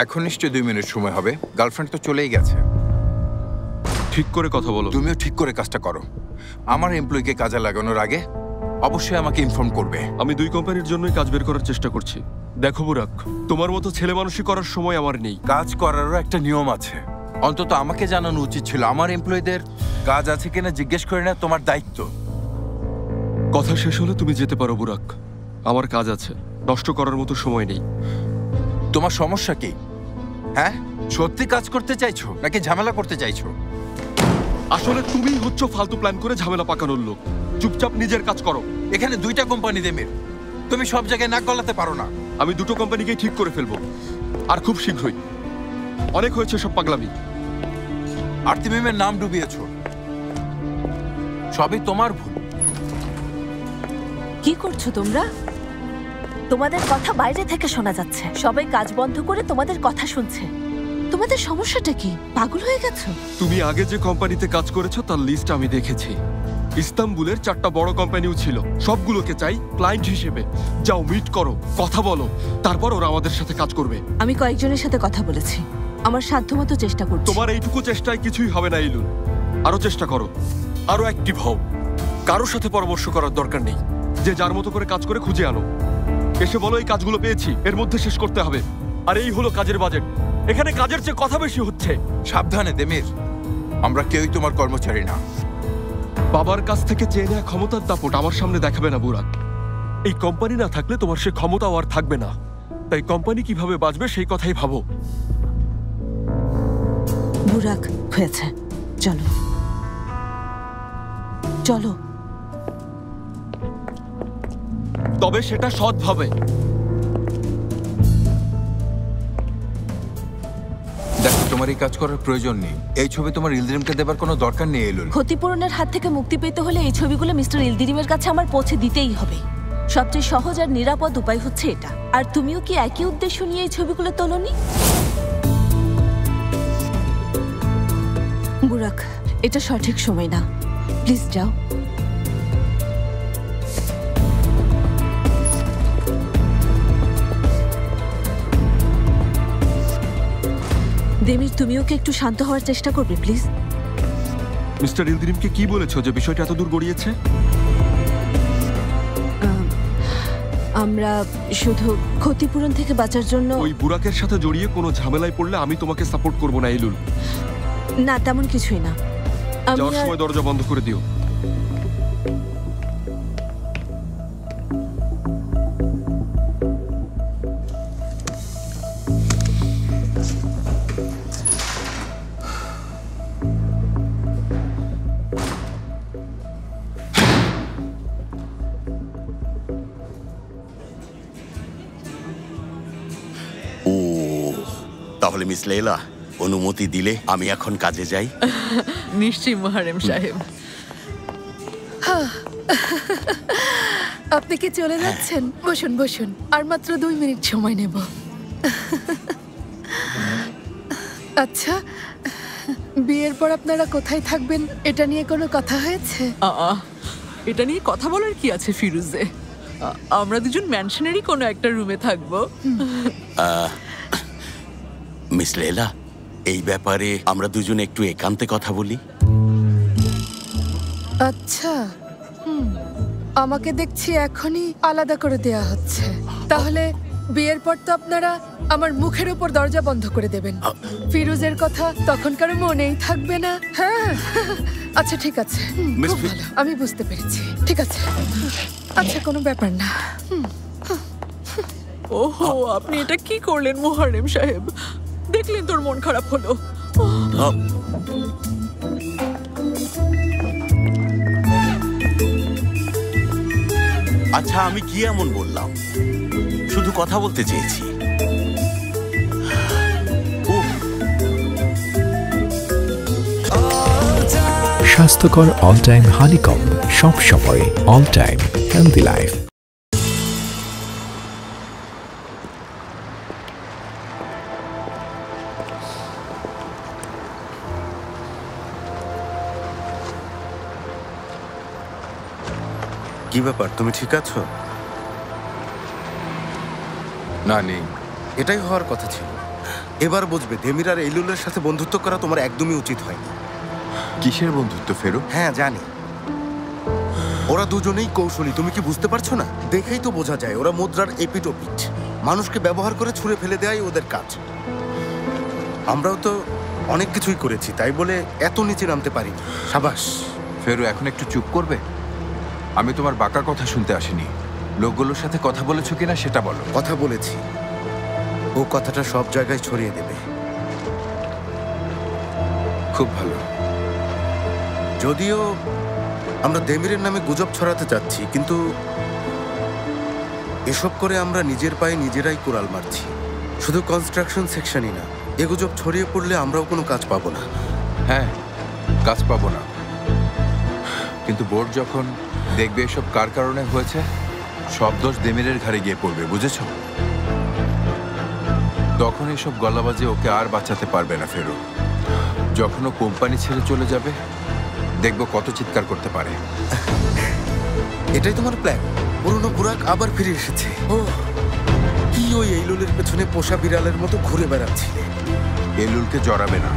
এখন নিশ্চয়ই 2 মিনিট সময় হবে। গার্লফ্রেন্ড তো চলেই গেছে। ঠিক করে কথা বলো। তুমিও ঠিক করে কাজটা করো। আমার এমপ্লয়িকে কাজে লাগানোর আগে অবশ্যই আমাকে ইনফর্ম করবে। আমি 2 কোম্পানির জন্যই কাজ বের করার চেষ্টা করছি। দেখো বুরাক, তোমার মতো ছেলে মানুষই করার সময় আমার নেই। কাজ করারও একটা নিয়ম আছে। অন্তত আমাকে জানানো উচিত ছিল। আমার এমপ্লয়িদের কাজ আছে কিনা জিজ্ঞেস করে না তোমার দায়িত্ব। কথা শেষ হলে তুমি যেতে পারো বুরাক। আমার কাজ আছে, নষ্ট করার মতো সময় নেই। তোমার সমস্যা কি? হ্যাঁ, সত্যি কাজ করতে চাইছো নাকি ঝামেলা করতে চাইছো? আসলে তুমিই হচ্ছ ফালতু প্ল্যান করে ঝামেলা পাকানোর লোক। চুপচাপ নিজের কাজ করো। এখানে 2টা কোম্পানি দেমের, তুমি সব জায়গায় নাক গলাতে পারো না। আমি 2টো কোম্পানিকেই ঠিক করে ফেলবো, আর খুব শীঘ্রই। অনেক হয়েছে সব পাগলামি। আরতিমিমের নাম ডুবিয়েছো, সবই তোমার ভুল। কি করছো তোমরা? তোমাদের কথা বাইরে থেকে শোনা যাচ্ছে। সবাই কাজ বন্ধ করে তোমাদের কথা শুনছে। তোমাদের সমস্যাটা কি? পাগল হয়ে গেছো? তুমি আগে যে কোম্পানিতে কাজ করেছো তার লিস্ট আমি দেখেছি। ইস্তাম্বুলের 4টা বড় কোম্পানিও ছিল। সবগুলোকে চাই ক্লায়েন্ট হিসেবে। যাও, মিট করো, কথা বলো, তারপর ওরা আমাদের সাথে কাজ করবে। আমি কয়েকজনের সাথে কথা বলেছি, আমার সাধ্যমতো চেষ্টা করছি। তোমার এইটুকু চেষ্টায় কিছুই হবে না ইলুল। আরো চেষ্টা করো, আরো অ্যাক্টিভ হও। কারোর সাথে পরামর্শ করার দরকার নেই। যে যার মতো করে কাজ করে খুঁজে আনো। এসে বলো এই কাজগুলো পেয়েছি, এর মধ্যে শেষ করতে হবে। আর এই হলো কাজের বাজেট। এখানে কাজের চেয়ে কথা বেশি হচ্ছে। সাবধানে দেমির, আমরা কেউই তোমার কর্মচারী না। বাবার কাছ থেকে চেয়ে নেওয়া ক্ষমতার দাপট আমার সামনে দেখাবে না বুরাক। এই কোম্পানি না থাকলে তোমার সে ক্ষমতাও আর থাকবে না। তাই কোম্পানি কিভাবে বাঁচবে সেই কথাই ভাবো। বুরাক, হয়েছে, চলো চলো। তবে সেটা সৎভাবে। দেখো, তোমার এই কাজ করার প্রয়োজন নেই। এই ছবি তোমার ইলদিরিমকে দেবার কোনো দরকার নেই এলুল। ক্ষতিপূরণের হাত থেকে মুক্তি পেতে হলে এই ছবিগুলো মিস্টার ইলদিরিমের কাছে আমার পৌঁছে দিতেই হবে। সবচেয়ে সহজ আর নিরাপদ উপায় হচ্ছে এটা। আর তুমিও কি একই উদ্দেশ্য নিয়ে এই ছবিগুলো তোলনি? বুরাক, এটা সঠিক সময় না, প্লিজ যাও। দেমির, তুমিও কি একটু শান্ত হওয়ার চেষ্টা করবে প্লিজ? মিস্টার ইলদিরিমকে কি বলেছো যে বিষয়টা এত দূর গড়িয়েছে? আমরা শুধু ক্ষতিপূরণ থেকে বাঁচার জন্য। ওই বুরাকের সাথে জড়িয়ে কোনো ঝামেলায় পড়লে আমি তোমাকে সাপোর্ট করব না ইলুল। না, তেমন কিছুই না। যাওয়ার সময় দরজা বন্ধ করে দিও। তাহলে মিস লেইলা, অনুমতি দিলে আমি এখন কাজে যাই? নিশ্চয়ই মুহাররম সাহেব। আপনি কি চলে যাচ্ছেন? বসুন বসুন, আর মাত্র 2 মিনিট সময় নেব। আচ্ছা, বিয়ের পর আপনারা কোথায় থাকবেন এটা নিয়ে কোনো কথা হয়েছে? এটা নিয়ে কথা বলার কি আছে ফিরুজে? আমরা দুজন ম্যানশনেরই কোনো একটা রুমে থাকবো। মিস লেইলা, এই ব্যাপারে আমরা দুজন একটু একান্তে কথা বলি। আচ্ছা, আমাকে দেখছি এখনই আলাদা করে দেয়া হচ্ছে। তাহলে বিয়ের পর তো আপনারা আমার মুখের উপর দরজা বন্ধ করে দেবেন। ফিরুজের কথা তখন কারো মনেই থাকবে না। হ্যাঁ, আচ্ছা ঠিক আছে, খুব ভালো, আমি বুঝতে পেরেছি। ঠিক আছে, আচ্ছা কোনো ব্যাপার না। ওহো, আপনি এটা কি করলেন মুহাররম সাহেব? দেখলেন তোর মন খারাপ হলো। আচ্ছা, আমি কি এমন বললাম? শুধু কথা বলতে চেয়েছি। স্বাস্থ্যকর অল টাইম হানিকম, সব সময় অল টাইম হেলদি লাইফ। কি ব্যাপার, তুমি ঠিক আছো? না, নেই। এটাই হওয়ার কথা ছিল। এবার বুঝবে দেমির আর এলুলের সাথে বন্ধুত্ব করা তোমার একদমই উচিত হয়নি। কিসের বন্ধুত্ব ফেরু? হ্যাঁ জানি, ওরা দুজনেই কৌশলী। তুমি কি বুঝতে পারছো না? দেখেই তো বোঝা যায় ওরা মুদ্রার এপিট ওপিট। মানুষকে ব্যবহার করে ছুঁড়ে ফেলে দেওয়াই ওদের কাজ। আমরাও তো অনেক কিছুই করেছি, তাই বলে এত নিচে নামতে পারিনি। সাবাস। ফেরু, এখন একটু চুপ করবে? আমি তোমার বাঁকা কথা শুনতে আসিনি। লোকগুলোর সাথে কথা বলেছো কিনা সেটা বলো। কথা বলেছি, ও কথাটা সব জায়গায় ছড়িয়ে দেবে। খুব ভালো। যদিও আমরা দেমিরের নামে গুজব ছড়াতে চাচ্ছি, কিন্তু এসব করে আমরা নিজের পায়ে নিজেরাই কুড়াল মারছি। শুধু কনস্ট্রাকশন সেকশনই না, এ গুজব ছড়িয়ে পড়লে আমরাও কোনো কাজ পাবো না। হ্যাঁ, কাজ পাবো না, কিন্তু বোর্ড যখন দেখবে এসব কার কারণে হয়েছে, সব দোষ দেমিরের ঘাড়ে গিয়ে পড়বে, বুঝেছো? তখন এসব গলাবাজে ওকে আর বাঁচাতে পারবে না ফেরু। যখন ও কোম্পানি ছেড়ে চলে যাবে, দেখবো কত চিৎকার করতে পারে। এটাই তোমার প্ল্যান? পুরনো বুরাক আবার ফিরে এসেছে। ও কি ওই এলুলের পেছনে পোষা বিড়ালের মতো ঘুরে বেড়াচ্ছিলে? এলুলকে জড়াবে না,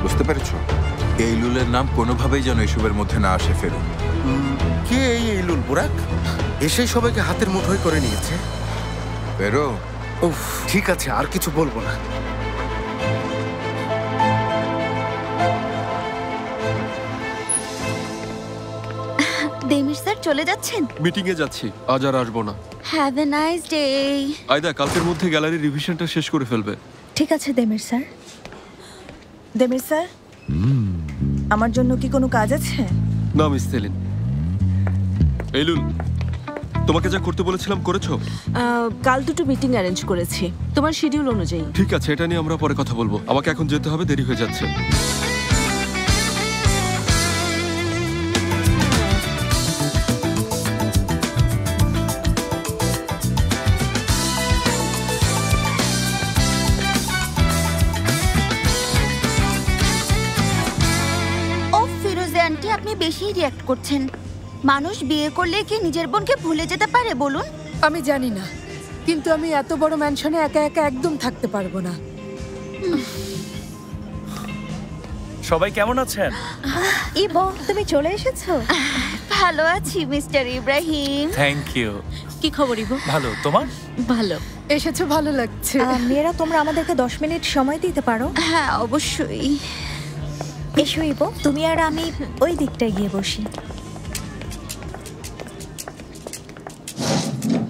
বুঝতে পেরেছো? এলুলের নাম কোনোভাবেই যেন এসবের মধ্যে না আসে ফেরু। কে এই এলুল বুরাক? এসেই সবাইকে হাতের মুঠোয় করে নিয়েছে। ফেরু, উফ, ঠিক আছে, আর কিছু বলবো না। দেমির স্যার চলে যাচ্ছেন? মিটিং এ যাচ্ছি, আজ আর আসবো না। Have a nice day. আয়দা কালকের মধ্যে গ্যালারি রিভিশনটা শেষ করে ফেলবে। ঠিক আছে দেমির স্যার। দেমির স্যার, আমার জন্য কি কোনো কাজ আছে? না মিস সেলিন। এলুল, তোমাকে যা করতে বলেছিলাম করেছো? কাল দুটো মিটিং অ্যারেঞ্জ করেছি তোমার শিডিউল অনুযায়ী। ঠিক আছে, এটা নিয়ে আমরা পরে কথা বলবো। আমাকে এখন যেতে হবে, দেরি হয়ে যাচ্ছে। আপনি বেশি রিঅ্যাক্ট করছেন। মানুষ বিয়ে করলে কি নিজের বোনকে ভুলে যেতে পারে বলুন? আমি জানি না, কিন্তু আমি এত বড় ম্যানশনে একা একা একদম থাকতে পারবো না। সবাই কেমন আছেন? ইবো, তুমি চলে এসেছো? ভালো আছি মিস্টার ইব্রাহিম। Thank you. কি খবর ইবো? ভালো, তোমার? ভালো। এসেছো, ভালো লাগছে। মেয়েরা, তোমরা আমাদেরকে 10 মিনিট সময় দিতে পারো? হ্যাঁ অবশ্যই। এসো ইবো, তুমি আর আমি ওই দিকটায় গিয়ে বসি।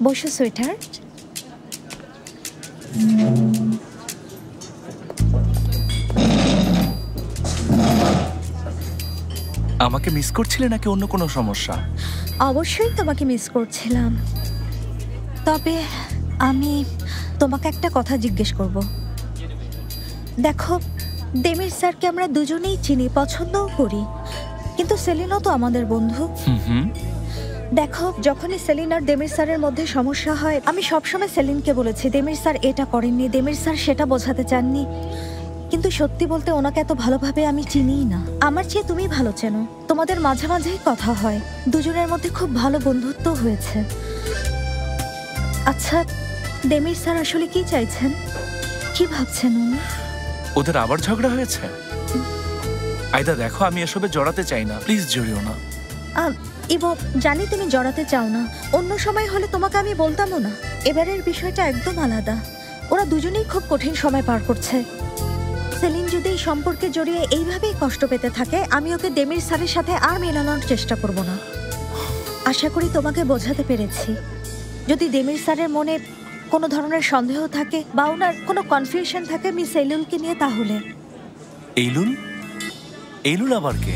বসো সুইটার। আমাকে মিস করছিলে নাকি অন্য কোনো সমস্যা? অবশ্যই তোমাকে মিস করছিলাম, তবে আমি তোমাকে একটা কথা জিজ্ঞেস করব। দেখো, দেমির স্যারকে আমরা দুজনেই চিনি, পছন্দও করি, কিন্তু সেলিনও তো আমাদের বন্ধু। দেখো, যখনই সেলিন আর দেমির স্যারের মধ্যে সমস্যা হয়, আমি সবসময় সেলিনকে বলেছি দেমির স্যার এটা করেননি, দেমির স্যার সেটা বোঝাতে চাননি, কিন্তু সত্যি বলতে ওনাকে এত ভালোভাবে আমি চিনিই না। আমার চেয়ে তুমি ভালো চেনো, তোমাদের মাঝে মাঝেই কথা হয়, দুজনের মধ্যে খুব ভালো বন্ধুত্ব হয়েছে। আচ্ছা, দেমির স্যার আসলে কি চাইছেন, কি ভাবছেন উনি? ওদের আবার ঝগড়া হয়েছে? আয়দা দেখো, আমি এসবে জড়াতে চাই না, প্লিজ জড়িও না। ইবো, জানি তুমি জড়াতে চাও না, অন্য সময় হলে তোমাকে আমি বলতামও না। এবারের বিষয়টা একদম আলাদা। ওরা দুজনেই খুব কঠিন সময় পার করছে। সেলিন যদি এই সম্পর্কে জড়িয়ে এইভাবেই কষ্ট পেতে থাকে, আমি ওকে দেমির স্যারের সাথে আর মেলানোর চেষ্টা করব না। আশা করি তোমাকে বোঝাতে পেরেছি। যদি দেমির স্যারের মনে কোনো ধরনের সন্দেহ থাকে বা ওনার কোনো কনফিউশন থাকে মিস এলুলকে নিয়ে, তাহলে। এলুল? এলুল আবার কে?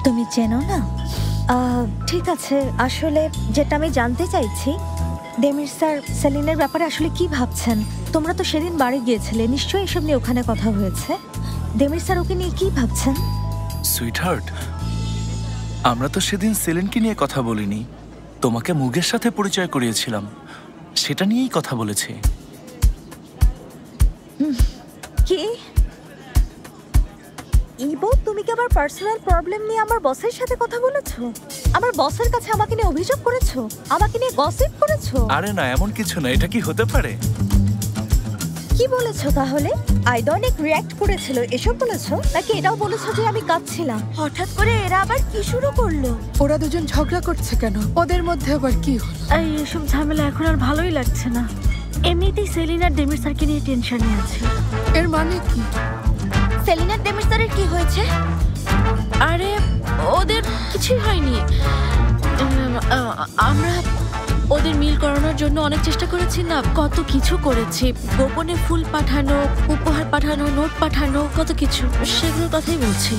তুমি চেনো না? ঠিক আছে, আসলে যেটা আমি জানতে চাইছি, দেমির স্যার সেলিনের ব্যাপারে আসলে কি ভাবছেন। তোমরা তো সেদিন বাড়ি গিয়েছিলে, নিশ্চয়ই এসব নিয়ে ওখানে কথা হয়েছে। দেমির স্যার ওকে নিয়ে কি ভাবছেন? সুইটহার্ট, আমরা তো সেদিন সেলিনকে নিয়ে কথা বলিনি, তোমাকে মুগের সাথে পরিচয় করিয়েছিলাম, সেটা নিয়েই কথা বলেছি। কি ইবো, তুমি কি আবার পার্সোনাল প্রবলেম নিয়ে আমার বসের সাথে কথা বলেছো? আমার বসের কাছে আমাকে নিয়ে অভিযোগ করেছো, আমাকে নিয়ে গসিপ করেছো? আরে না, এমন কিছু না। এটা কি হতে পারে? কি বলেছো তাহলে? আইদা অনেক রিয়্যাক্ট করেছিল, এসব বলেছো? নাকি এটাও বলেছো যে আমি কাঁদছিলাম? হঠাৎ করে এরা আবার কি শুরু করলো? ওরা দুজন ঝগড়া করছে কেন? ওদের মধ্যে আবার কি হলো? এসব ঝামেলা এখন আর ভালোই লাগছে না। এমনিতেই সেলিন আর ডেমির স্যারকে নিয়ে টেনশনে আছে। এর মানে কি? সেলিনার ডেমির স্যারের কি হয়েছে? আরে ওদের কিছুই হয়নি। আমরা ওদের মিল করানোর জন্য অনেক চেষ্টা করেছি না, কত কিছু করেছি। গোপনে ফুল পাঠানো, উপহার পাঠানো, নোট পাঠানো, কত কিছু। সেগুলোর কথাই বলছি।